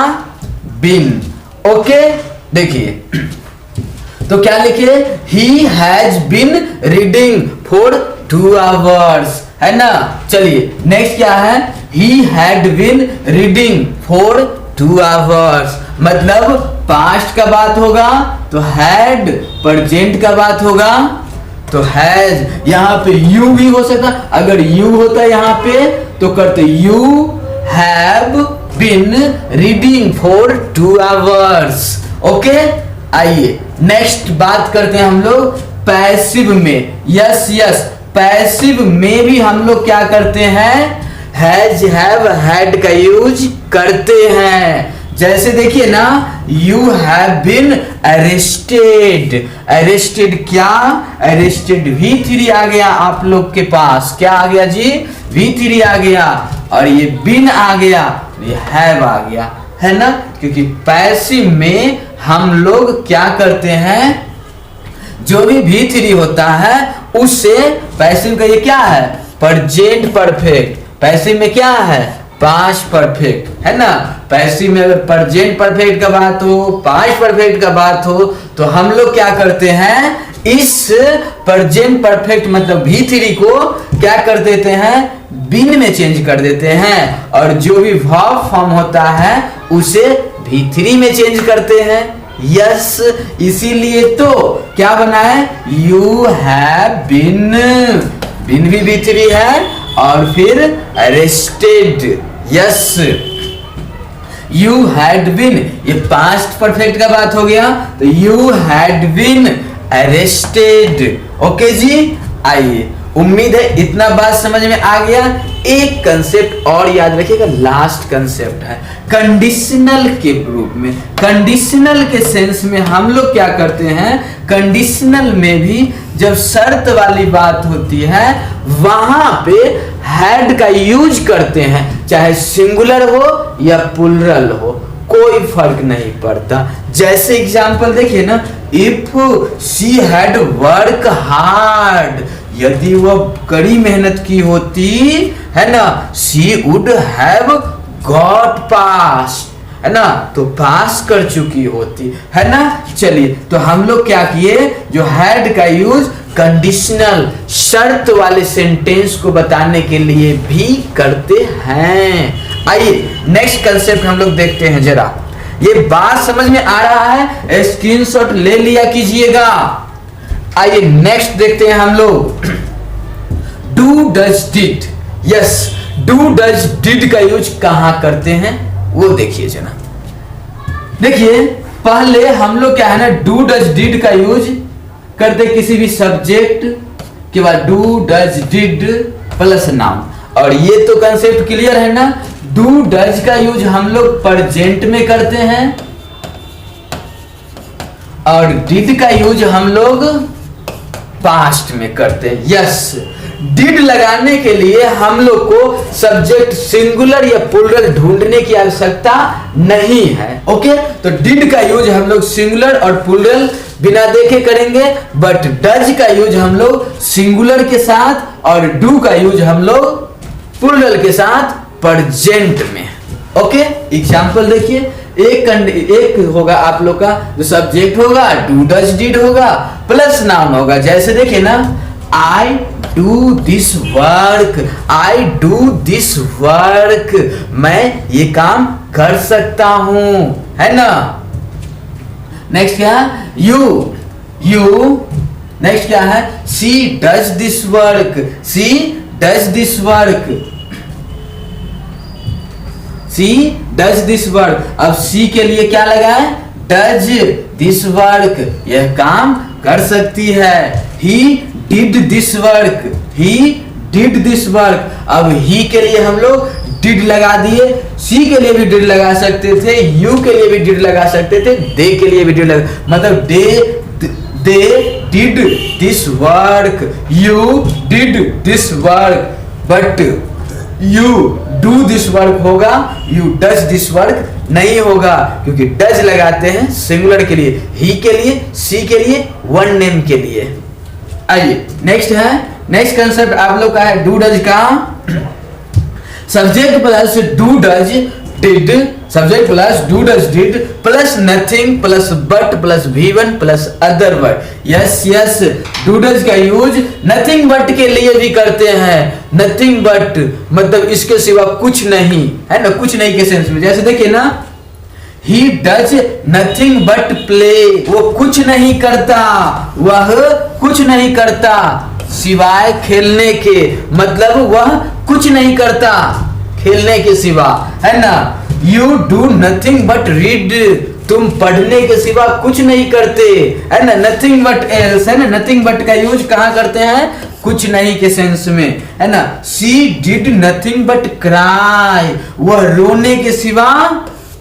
S1: बिन। ओके देखिए तो क्या लिखे, he has been reading for 2 hours, है ना। चलिए नेक्स्ट क्या है, he had been reading for 2 hours, मतलब पास्ट का बात होगा तो हैड, प्रेजेंट का बात होगा तो हैज। यहां पे यू भी हो सकता, अगर यू होता यहाँ पे तो करते you have been reading for 2 hours। Okay आइए नेक्स्ट बात करते हैं हम लोग पैसिव में। यस यस पैसिव में भी हम लोग क्या करते हैं, हैज हैव हैड का यूज करते हैं। जैसे देखिए ना, you have been arrested, arrested क्या, अरेस्टेड V3 आ गया आप लोग के पास, क्या आ गया जी, V3 आ गया, और ये बिन आ गया, ये हैव आ गया, है ना। क्योंकि पैसिव में हम लोग क्या करते हैं, जो भी V3 होता है उससे, पैसिव का ये क्या है, प्रेजेंट परफेक्ट, पैसिव में क्या है, पास्ट परफेक्ट, है ना। पैसिव में अगर प्रेजेंट परफेक्ट का बात हो, पास्ट परफेक्ट का बात हो, तो हम लोग क्या करते हैं, इस प्रेजेंट परफेक्ट मतलब V3 को क्या कर देते हैं, बिन में चेंज कर देते हैं, और जो भी वर्ब फॉर्म होता है उसे V3 में चेंज करते हैं। यस इसीलिए तो क्या बना है, यू हैव बिन, बिन भी V3 है, और फिर arrested, yes you had been, ये पास्ट परफेक्ट का बात हो गया, तो you had been arrested. Okay जी, आइए उम्मीद है इतना बात समझ में आ गया। एक कंसेप्ट और याद रखिएगा, लास्ट कंसेप्ट है कंडीशनल के रूप में। कंडीशनल के सेंस में हम लोग क्या करते हैं, कंडीशनल में भी जब शर्त वाली बात होती है वहां पे हैड का यूज करते हैं, चाहे सिंगुलर हो या प्लुरल हो, कोई फर्क नहीं पड़ता। जैसे एग्जांपल देखिए ना, if she had work hard, यदि वह कड़ी मेहनत की होती, है ना, शी वुड हैव गॉट पास, है ना, तो पास कर चुकी होती, है ना। चलिए तो हम लोग क्या किए, जो हैड का यूज कंडीशनल शर्त वाले सेंटेंस को बताने के लिए भी करते हैं। आइए नेक्स्ट कंसेप्ट हम लोग देखते हैं जरा, ये बात समझ में आ रहा है, स्क्रीनशॉट ले लिया कीजिएगा। आइए नेक्स्ट देखते हैं हम लोग, do does did. Yes do does did का यूज कहां करते हैं वो देखिए जना। देखिए पहले हम लोग क्या है ना, डू डज डिड का यूज करते किसी भी सब्जेक्ट के बाद, do does did plus noun, और ये तो कंसेप्ट क्लियर है ना। डू डज का यूज हम लोग प्रेजेंट में करते हैं, और डिड का यूज हम लोग पास्ट में करते हैं। यस डिड लगाने के लिए हम लोग को सब्जेक्ट सिंगुलर या प्लुरल ढूंढने की आवश्यकता नहीं है। ओके तो डिड का यूज हम लोग सिंगुलर और प्लुरल बिना देखे करेंगे, बट डज का यूज हम लोग सिंगुलर के साथ और डू का यूज हम लोग प्लुरल के साथ प्रेजेंट में। ओके एग्जांपल देखिए, एक होगा आप लोग का जो सब्जेक्ट होगा, डू डज डिड होगा, प्लस नाउन होगा। जैसे देखिए ना, I do this work, I do this work, मैं ये काम कर सकता हूं, है ना। नेक्स्ट क्या है, यू नेक्स्ट क्या है, she does this work, she does this work, she does this work. अब सी के लिए क्या लगा है, डज दिस वर्क, यह काम कर सकती है। He did this work, he did this work. अब ही के लिए हम लोग डिड लगा दिए, सी के लिए भी डिड लगा सकते थे, यू के लिए भी डिड लगा सकते थे, दे के लिए भी डिड लगा, मतलब they did this work, you did this work, but you do this work होगा, यू डज दिस वर्क नहीं होगा, क्योंकि डज लगाते हैं सिंगुलर के लिए, ही के लिए, सी के लिए, वन नेम के लिए। आइए नेक्स्ट कंसेप्ट आप लोग का है डू डज का। Subject plus do does did, subject plus do does did plus nothing plus but plus V1 plus other word. Yes do does का यूज नथिंग बट के लिए भी करते हैं। नथिंग बट मतलब इसके सिवा कुछ नहीं, है ना, कुछ नहीं के सेंस में। जैसे देखिए ना, he does nothing but play, वो कुछ नहीं करता, वह कुछ नहीं करता सिवाय खेलने के, मतलब वह कुछ नहीं करता खेलने के सिवा, है ना। You do nothing but read, तुम पढ़ने के सिवा कुछ नहीं करते, है ना। नथिंग बट एल्स, है ना, नथिंग बट का यूज कहाँ करते हैं, कुछ नहीं के सेंस में, है ना। She did nothing but cry, वह रोने के सिवा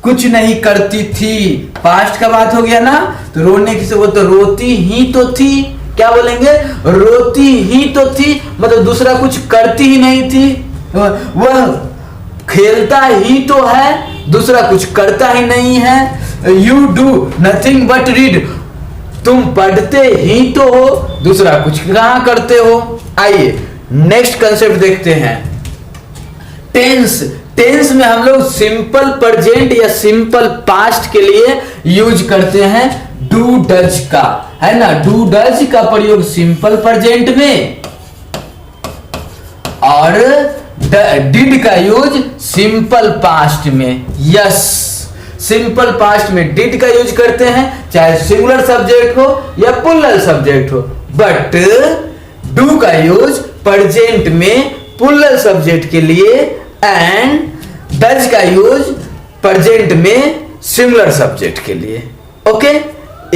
S1: कुछ नहीं करती थी। पास्ट का बात हो गया ना, तो रोने की से वो तो रोती ही तो थी, क्या बोलेंगे, रोती ही तो थी, मतलब दूसरा कुछ करती ही नहीं थी। वह खेलता ही तो है, दूसरा कुछ करता ही नहीं है। You do nothing but read, तुम पढ़ते ही तो हो, दूसरा कुछ कहाँ करते हो। आइए नेक्स्ट कंसेप्ट देखते हैं, टेंस। टेंस में हम लोग सिंपल प्रेजेंट या सिंपल पास्ट के लिए यूज करते हैं डू डज का, है ना। डू डज का प्रयोग सिंपल प्रेजेंट में और डिड का यूज सिंपल पास्ट में। यस, सिंपल पास्ट में डिड का यूज करते हैं, चाहे सिंगुलर सब्जेक्ट हो या प्लूरल सब्जेक्ट हो। बट डू का यूज प्रेजेंट में प्लूरल सब्जेक्ट के लिए एंड डज का यूज प्रेजेंट में सिंगुलर सब्जेक्ट के लिए। ओके,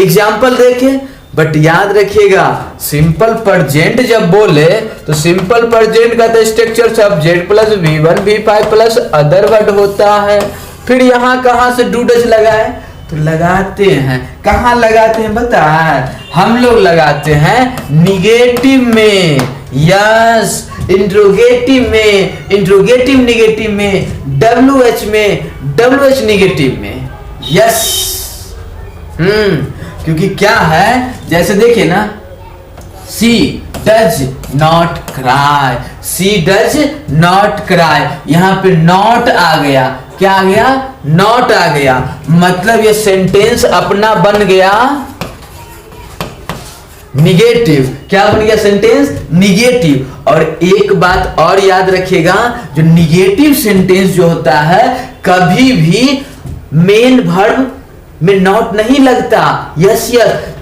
S1: एग्जाम्पल देखें, बट याद रखिएगा सिंपल प्रेजेंट जब बोले तो सिंपल प्रेजेंट का तो structure subject plus V1 V5 plus other word होता है। फिर यहाँ कहाँ से डू डज लगाए, तो लगाते हैं, कहाँ लगाते हैं बताए, हम लोग लगाते हैं निगेटिव में। यस, इंट्रोगेटिव में, इंट्रोगेटिव निगेटिव में, WH में, WH निगेटिव में। यस, क्योंकि क्या है, जैसे देखिए ना, she does not cry, she does not cry, यहां पे नॉट आ गया, क्या आ गया, नॉट आ गया, मतलब ये सेंटेंस अपना बन गया निगेटिव। क्या बन गया सेंटेंस, निगेटिव। और एक बात और याद रखिएगा, जो निगेटिव सेंटेंस जो होता है कभी भी मेन वर्ब में नॉट नहीं लगता। यस,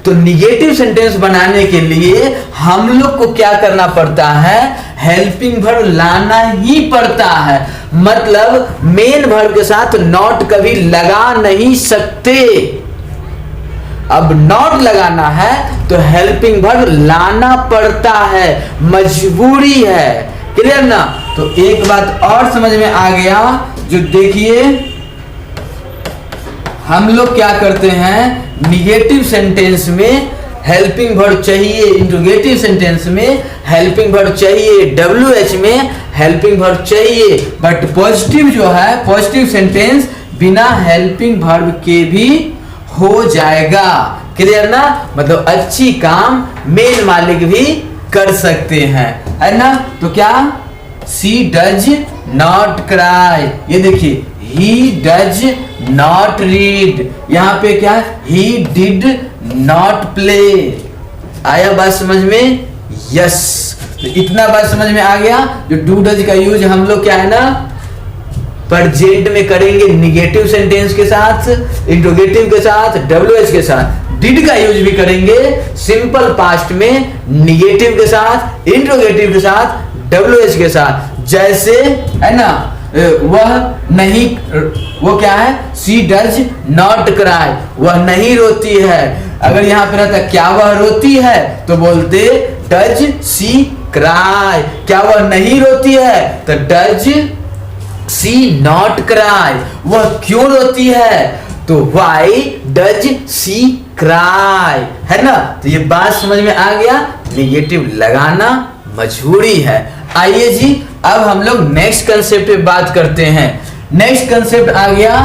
S1: तो निगेटिव सेंटेंस बनाने के लिए हम लोग को क्या करना पड़ता है, हेल्पिंग वर्ब लाना ही पड़ता है। मतलब मेन वर्ब के साथ नॉट कभी लगा नहीं सकते। अब नॉट लगाना है तो हेल्पिंग वर्ब लाना पड़ता है, मजबूरी है। क्लियर ना। तो एक बात और समझ में आ गया, जो देखिए हम लोग क्या करते हैं, निगेटिव सेंटेंस में हेल्पिंग वर्ब चाहिए, इंट्रोगेटिव सेंटेंस में हेल्पिंग वर्ब चाहिए, WH में हेल्पिंग वर्ब चाहिए। बट पॉजिटिव जो है, पॉजिटिव सेंटेंस बिना हेल्पिंग वर्ब के भी हो जाएगा। क्लियर ना। मतलब अच्छी काम मेन मालिक भी कर सकते हैं, है ना। तो क्या, सी डज नॉट क्राई, ये देखिए he does not read, यहां पे क्या, he did not play। आया बात समझ में। यस, तो इतना बात समझ में आ गया। जो डू डज का यूज हम लोग क्या है ना, प्रेजेंट में करेंगे निगेटिव सेंटेंस के साथ, इंट्रोगेटिव के साथ, WH के साथ। डिड का यूज भी करेंगे सिंपल पास्ट में निगेटिव के साथ, इंट्रोगेटिव के साथ, WH के साथ। जैसे, है ना, वह नहीं, वो क्या है, सी डज नॉट क्राई, वह नहीं रोती है। अगर यहां पे रहता क्या वह रोती है, तो बोलते डज सी क्राई। क्या वह नहीं रोती है, तो डज सी नॉट क्राई। वह क्यों रोती है, तो वाई डज सी क्राई, है ना। तो ये बात समझ में आ गया, निगेटिव लगाना मजबूरी है। आइए जी अब हम लोग नेक्स्ट कंसेप्ट पे बात करते हैं। नेक्स्ट कंसेप्ट आ गया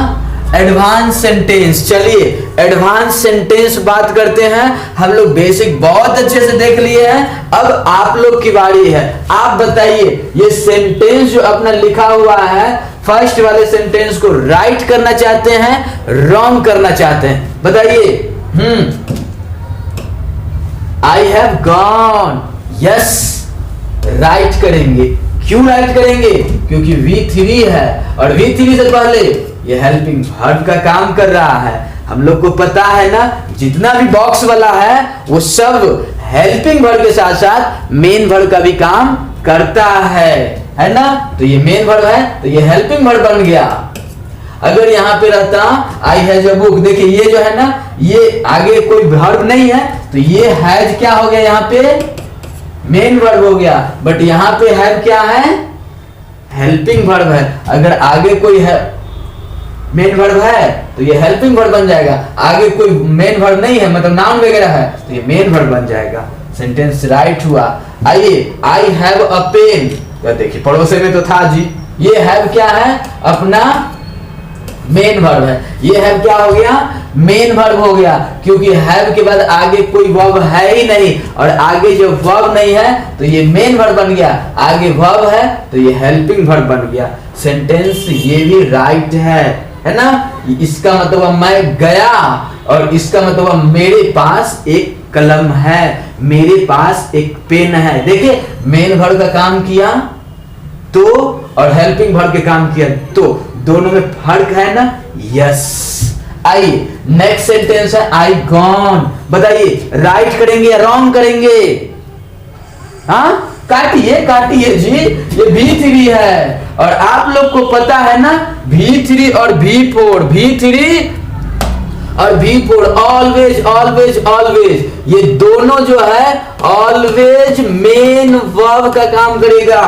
S1: एडवांस सेंटेंस। चलिए एडवांस सेंटेंस बात करते हैं। हम लोग बेसिक बहुत अच्छे से देख लिए हैं, अब आप लोग की बारी है। आप बताइए ये सेंटेंस जो अपना लिखा हुआ है, फर्स्ट वाले सेंटेंस को राइट करना चाहते हैं, रॉन्ग करना चाहते हैं, बताइए। I have gone, yes right करेंगे। क्यों राइट करेंगे? क्योंकि V3 है और V3 से पहले ये हेल्पिंग वर्ब का काम कर रहा है। हम लोग को पता है ना, जितना भी बॉक्स वाला है वो सब हेल्पिंग वर्ब के साथ साथ मेन वर्ब का भी काम करता है ना। तो ये मेन वर्ब है तो ये हेल्पिंग वर्ब बन गया। अगर यहाँ पे रहता आई हैज अ बुक, देखिए ये जो है ना, ये आगे कोई वर्ब नहीं है तो ये हैज क्या हो गया, यहाँ पे मेन वर्ब हो गया। बट यहाँ पे हैव क्या है, हेल्पिंग वर्ब है। अगर आगे कोई है मेन वर्ब है तो ये हेल्पिंग वर्ब बन जाएगा। आगे कोई मेन वर्ब नहीं है, मतलब नाउन वगैरह है, तो ये मेन वर्ब बन जाएगा। सेंटेंस राइट हुआ। आइए, आई हैव अ पेन, तो देखिए पड़ोसे में तो था जी। ये हैव क्या है, अपना मेन वर्ब है। ये हैव क्या हो गया, मेन वर्ब हो गया, क्योंकि हैव के बाद आगे कोई वर्ब है ही नहीं, और आगे जो वर्ब नहीं है तो ये मेन वर्ब बन गया। आगे वर्ब है तो ये हेल्पिंग वर्ब बन गया। सेंटेंस ये भी राइट है ना। इसका मतलब मैं गया, और इसका मतलब मेरे पास एक कलम है, मेरे पास एक पेन है। देखिए मेन वर्ब का काम किया तो, और हेल्पिंग वर्ब के काम किया तो, दोनों में फर्क है ना। यस। आइए नेक्स्ट सेंटेंस है आई गॉन। बताइए राइट करेंगे या रॉन्ग करेंगे? हाँ काटिए काटिए जी, ये V3 है और आप लोग को पता है ना V3 और V4, V3 और V4 ऑलवेज ऑलवेज ऑलवेज, ये दोनों जो है ऑलवेज मेन वर्ब का काम करेगा,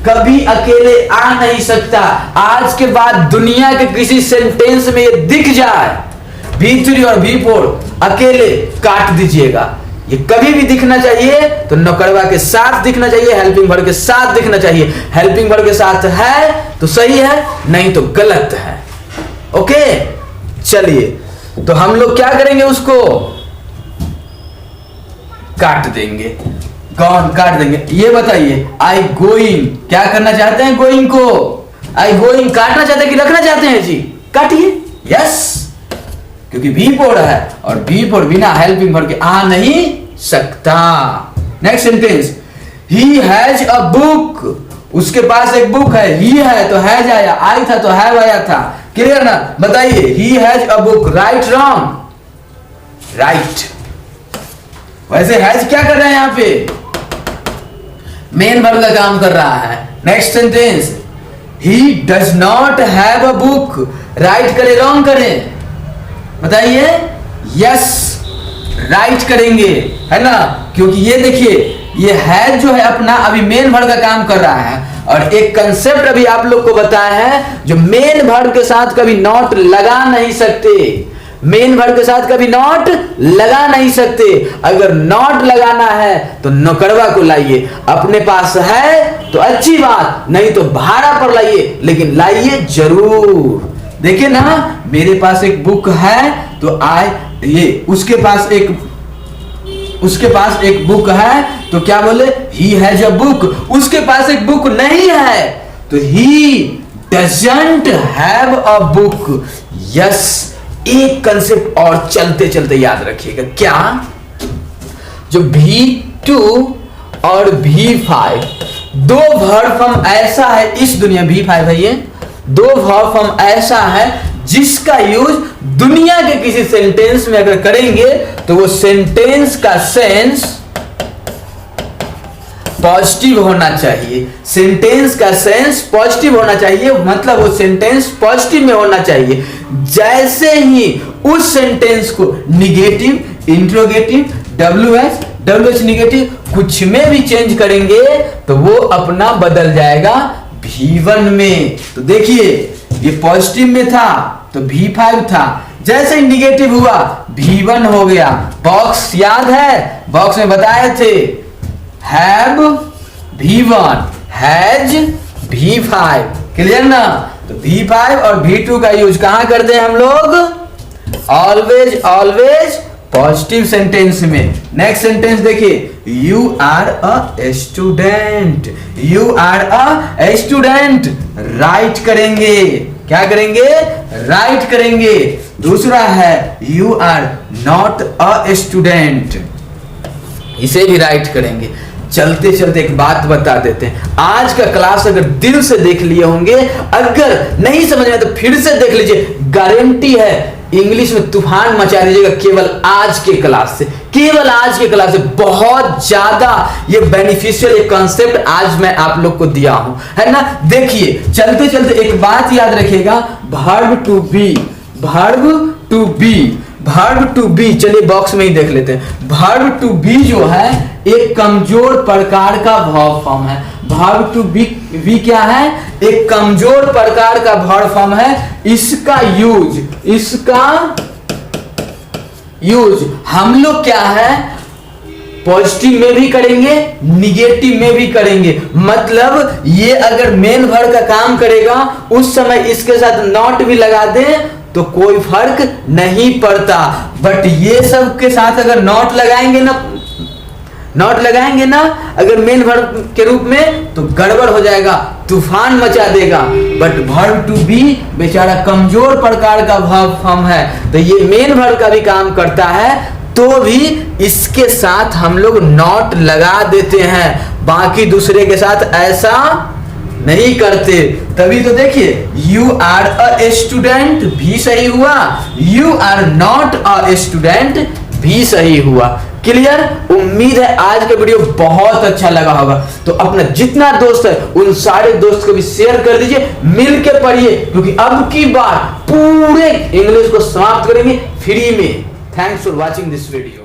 S1: कभी अकेले आ नहीं सकता। आज के बाद दुनिया के किसी सेंटेंस में ये दिख जाए V3 और V4, अकेले काट दीजिएगा। ये कभी भी दिखना चाहिए तो नौकरवा के साथ दिखना चाहिए, हेल्पिंग वर्ब के साथ दिखना चाहिए। हेल्पिंग वर्ब के साथ है तो सही है, नहीं तो गलत है। ओके चलिए, तो हम लोग क्या करेंगे, उसको काट देंगे, कौन काट देंगे ये बताइए। आई गोइंग, क्या करना चाहते हैं गोइंग को? आई गोइंग काटना चाहते हैं कि रखना चाहते हैं जी? काटिए। यस, क्योंकि V4 है और V4 बिना हेल्पिंग वर्ब के आ नहीं सकता। Next sentence, he has a book, उसके पास एक बुक है। ही है तो हैज आया, आई था तो हैव आया था। क्लियर ना? बताइए he has a book, right wrong? Right. वैसे हैज क्या कर रहा है यहाँ पे? मेन वर्ब का काम कर रहा है। Next sentence, he does not have a book, right करे रॉन्ग करें? बताइए। यस राइट करेंगे, है ना, क्योंकि ये देखिए ये हैज जो है अपना अभी मेन वर्ब का काम कर रहा है, और एक कंसेप्ट अभी आप लोग को बताया है जो मेन वर्ब के साथ कभी नॉट लगा नहीं सकते। मेन वर्ब के साथ कभी नॉट लगा नहीं सकते। अगर नॉट लगाना है तो नौकरवा को लाइए, अपने पास है तो अच्छी बात, नहीं तो भाड़ा पर लाइए, लेकिन लाइए जरूर। देखिए ना, मेरे पास एक बुक है तो ये उसके पास एक बुक है तो क्या बोले, ही हैज अ बुक। उसके पास एक बुक नहीं है तो he doesn't have a book. Yes, एक कंसेप्ट और चलते चलते याद रखिएगा, क्या? जो V2 और V5 दो वर्ब फॉर्म ऐसा है इस दुनिया, V5 है ये, दो वर्ब फॉर्म ऐसा है जिसका यूज दुनिया के किसी सेंटेंस में अगर करेंगे तो वो सेंटेंस का सेंस पॉजिटिव होना चाहिए। सेंटेंस का सेंस पॉजिटिव होना चाहिए, मतलब वो सेंटेंस पॉजिटिव में होना चाहिए। जैसे ही उस सेंटेंस को निगेटिव, इंट्रोगेटिव, WH निगेटिव कुछ में भी चेंज करेंगे तो वो अपना बदल जाएगा V1 में। तो देखिए ये पॉजिटिव में था तो V5 था, जैसे ही निगेटिव हुआ V1 हो गया। बॉक्स याद है, बॉक्स में बताए थे have V1, has V5। Clear ना? तो V5 और V2 का यूज कहां करते हैं हम लोग? ऑलवेज ऑलवेज पॉजिटिव सेंटेंस में। नेक्स्ट सेंटेंस देखिए, you are a student, you are a student, write करेंगे। क्या करेंगे? राइट करेंगे। दूसरा है you are not a student, इसे भी राइट करेंगे। चलते चलते एक बात बता देते हैं, आज का क्लास अगर दिल से देख लिए होंगे, अगर नहीं समझ में तो फिर से देख लीजिए, गारंटी है इंग्लिश में तूफान मचा दीजिएगा केवल आज के क्लास से, केवल आज के क्लास से। बहुत ज्यादा ये बेनिफिशियल एक कॉन्सेप्ट आज मैं आप लोग को दिया हूं, है ना? देखिए चलते चलते एक बात याद रखिएगा, verb to be, verb to be, verb to be, चलिए बॉक्स में ही देख लेते हैं। वर्ब टू बी जो है एक कमजोर प्रकार का वर्ब फॉर्म है। वर्ब टू बी क्या है? एक कमजोर प्रकार का वर्ब फॉर्म है। इसका यूज हम लोग क्या है, पॉजिटिव में भी करेंगे, निगेटिव में भी करेंगे। मतलब ये अगर मेन वर्ब का काम करेगा, उस समय इसके साथ नॉट भी लगा दें तो कोई फर्क नहीं पड़ता। बट ये सब के साथ अगर नॉट लगाएंगे ना, अगर मेन वर्ब के रूप में, तो गड़बड़ हो जाएगा, तूफान मचा देगा। बट वर्ब टू बी बेचारा कमजोर प्रकार का वर्ब फॉर्म है, तो ये मेन वर्ब का भी काम करता है, तो भी इसके साथ हम लोग नॉट लगा देते हैं। बाकी दूसरे के साथ ऐसा नहीं करते। तभी तो देखिए, यू आर अ स्टूडेंट भी सही हुआ, you are not a student भी सही हुआ। क्लियर? उम्मीद है आज का वीडियो बहुत अच्छा लगा होगा। तो अपना जितना दोस्त है उन सारे दोस्त को भी शेयर कर दीजिए, मिल के पढ़िए, क्योंकि अब की बार पूरे इंग्लिश को समाप्त करेंगे फ्री में। Thanks for watching this video.